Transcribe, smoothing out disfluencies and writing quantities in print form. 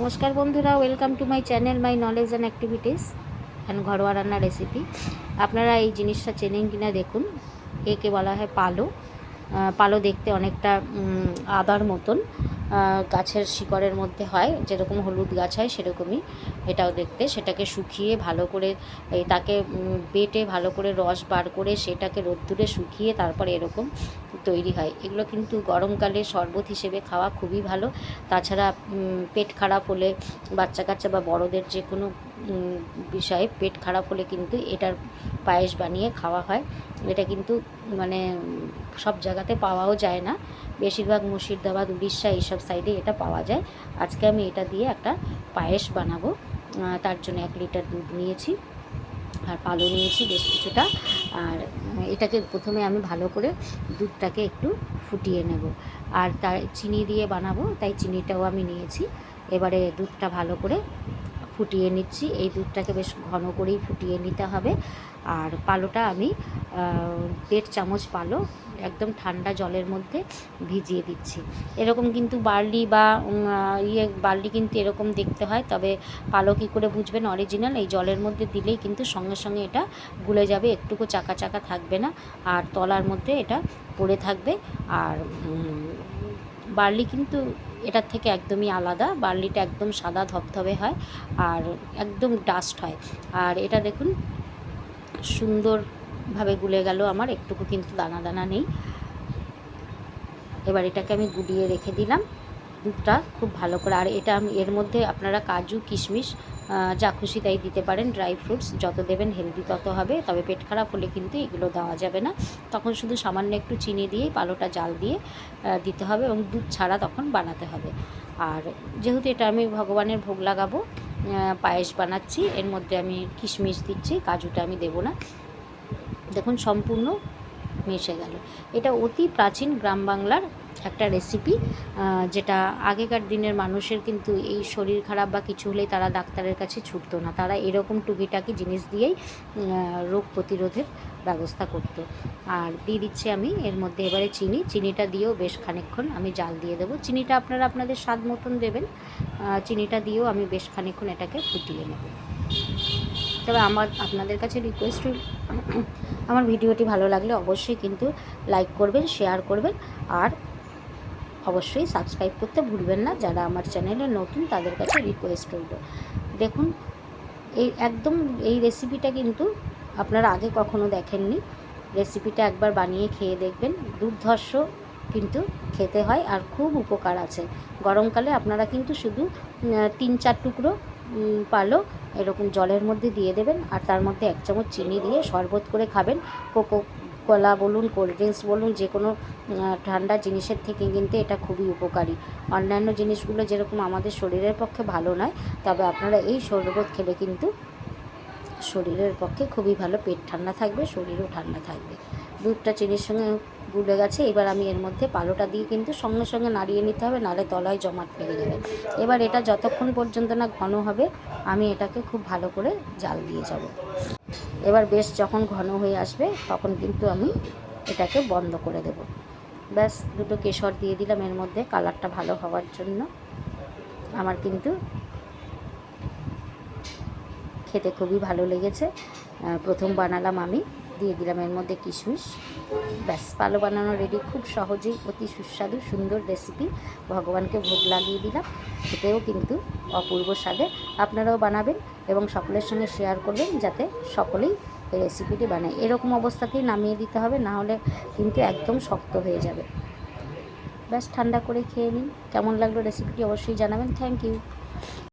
নমস্কার বন্ধুরা, welcome to my channel my knowledge and activities and ঘরোয়া রান্না রেসিপি। আপনারা এই জিনিসটা চেনেন কিনা দেখুন। একে বলা হয় পালো। পালো দেখতে অনেকটা আদার মতন, গাছের শিকড়ের মধ্যে হয়, যেরকম হলুদ গাছ হয় সেরকমই এটাও দেখতে। সেটাকে শুকিয়ে ভালো করে তাকে বেটে ভালো করে রস বার করে সেটাকে রোদ্দুরে শুকিয়ে তারপর এরকম তৈরি হয়। এগুলো কিন্তু গরমকালে শরবত হিসেবে খাওয়া খুবই ভালো। তাছাড়া পেট খারাপ হলে, বাচ্চা কাচ্চা বা বড়দের যে কোনো বিষয়ে পেট খারাপ হলে কিন্তু এটার পায়েস বানিয়ে খাওয়া হয়। এটা কিন্তু মানে সব জায়গাতে পাওয়াও যায় না, বেশিরভাগ মুর্শিদাবাদ, উড়িষ্যা এইসব সাইডে এটা পাওয়া যায়। আজকে আমি এটা দিয়ে একটা পায়েস বানাবো। তার জন্য 1 লিটার দুধ নিয়েছি আর পালো নিয়েছি বেশ কিছুটা। আর এটাকে প্রথমে আমি ভালো করে দুধটাকে একটু ফুটিয়ে নেব, আর তার চিনি দিয়ে বানাবো তাই চিনিটাও আমি নিয়েছি। এবারে দুধটা ভালো করে ফুটিয়ে নিচ্ছি। এই দুধটাকে বেশ ঘন করেই ফুটিয়ে নিতে হবে। আর পালোটা আমি 1.5 চামচ পালো একদম ঠান্ডা জলের মধ্যে ভিজিয়ে দিচ্ছি। এরকম কিন্তু বার্লি বা বার্লি কিন্তু এরকম দেখতে হয়, তবে পালো কী করে বুঝবেন অরিজিনাল? এই জলের মধ্যে দিলেই কিন্তু সঙ্গে সঙ্গে এটা গুলে যাবে, একটুকু চাকা চাকা থাকবে না, আর তলার মধ্যে এটা পড়ে থাকবে। আর বার্লি কিন্তু এটার থেকে একদমই আলাদা। বার্লিটা একদম সাদা ধবধবে হয় আর একদম ডাস্ট হয়। আর এটা দেখুন সুন্দরভাবে গুলে গেল আমার, একটুকু কিন্তু দানা দানা নেই। এবার এটাকে আমি গুলিয়ে রেখে দিলাম দুধটা খুব ভালো করে। আর এটা আমি এর মধ্যে আপনারা কাজু, কিশমিশ যা খুশি তাই দিতে পারেন। ড্রাই ফ্রুটস যত দেবেন হেলদি তত হবে, তবে পেট খারাপ হলে কিন্তু এগুলো দেওয়া যাবে না। তখন শুধু সামান্য একটু চিনি দিয়েই পালোটা জাল দিয়ে দিতে হবে এবং দুধ ছাড়া তখন বানাতে হবে। আর যেহেতু এটা আমি ভগবানের ভোগ লাগাবো, পায়েস বানাচ্ছি, এর মধ্যে আমি কিশমিশ দিচ্ছি, কাজুটা আমি দেবো না। দেখুন সম্পূর্ণ মিশে গেল। এটা অতি প্রাচীন গ্রাম বাংলার একটা রেসিপি, যেটা আগেকার দিনের মানুষের কিন্তু এই শরীর খারাপ বা কিছু হলেই তারা ডাক্তারের কাছে ছুটতো না, তারা এরকম টুকিটাকি জিনিস দিয়েই রোগ প্রতিরোধের ব্যবস্থা করতো। আর দিয়ে দিচ্ছি আমি এর মধ্যে এবারে চিনিটা দিয়েও বেশ খানিকক্ষণ আমি জাল দিয়ে দেবো। চিনিটা আপনারা আপনাদের স্বাদ মতন দেবেন। চিনিটা দিয়েও আমি বেশ খানিকক্ষণ এটাকে ফুটিয়ে নেব। তবে আপনাদের কাছে রিকোয়েস্ট, আমার ভিডিওটি ভালো লাগলে অবশ্যই কিন্তু লাইক করবেন, শেয়ার করবেন, আর অবশ্যই সাবস্ক্রাইব করতে ভুলবেন না। যারা আমার চ্যানেলে নতুন তাদের কাছে রিকোয়েস্ট রইল। দেখুন এই রেসিপিটা কিন্তু আপনারা আগে কখনো দেখেননি। রেসিপিটা একবার বানিয়ে খেয়ে দেখবেন, দুর্ধর্ষ কিন্তু খেতে হয় আর খুব উপকার আছে। গরমকালে আপনারা কিন্তু শুধু 3-4 টুকরো পালো এরকম জলের মধ্যে দিয়ে দেবেন, আর তার মধ্যে 1 চামচ চিনি দিয়ে শরবত করে খাবেন। কোলা বলুন, কোল্ড ড্রিঙ্কস বলুন, যে কোনো ঠান্ডা জিনিসের থেকে কিন্তু এটা খুবই উপকারী। অন্যান্য জিনিসগুলো যেরকম আমাদের শরীরের পক্ষে ভালো নয়, তবে আপনারা এই শরবত খেলে কিন্তু শরীরের পক্ষে খুবই ভালো। পেট ঠান্ডা থাকবে, শরীরও ঠান্ডা থাকবে। দুধটা চিনির সঙ্গে গুলে গেছে। এবার আমি এর মধ্যে পালোটা দিয়ে কিন্তু সঙ্গে সঙ্গে নাড়িয়ে নিতে হবে, নাহলে তলায় জমাট লেগে যাবে। এবার এটা যতক্ষণ পর্যন্ত না ঘন হবে আমি এটাকে খুব ভালো করে জাল দিয়ে যাব। এবার বেশ যখন ঘন হয়ে আসবে তখন কিন্তু আমি এটাকে বন্ধ করে দেব। ব্যাস, দুটো কেশর দিয়ে দিলাম এর মধ্যে কালারটা ভালো হওয়ার জন্য। আমার কিন্তু খেতে খুবই ভালো লেগেছে। প্রথম বানালাম আমি, দিয়ে দিলাম এর মধ্যে কিশমিশ। ব্যাস, পালো বানানো রেডি। খুব সহজেই অতি সুস্বাদু সুন্দর রেসিপি, ভগবানকে ভোগ লাগিয়ে দিলাম। খেতেও কিন্তু অপূর্ব স্বাদে। আপনারাও বানাবেন এবং সকলের সঙ্গে শেয়ার করবেন, যাতে সকলেই এই রেসিপিটি বানায়। এরকম অবস্থাতেই নামিয়ে দিতে হবে, না হলে কিন্তু একদম শক্ত হয়ে যাবে। ব্যাস, ঠান্ডা করে খেয়ে নিন। কেমন লাগলো রেসিপিটি অবশ্যই জানাবেন। Thank you.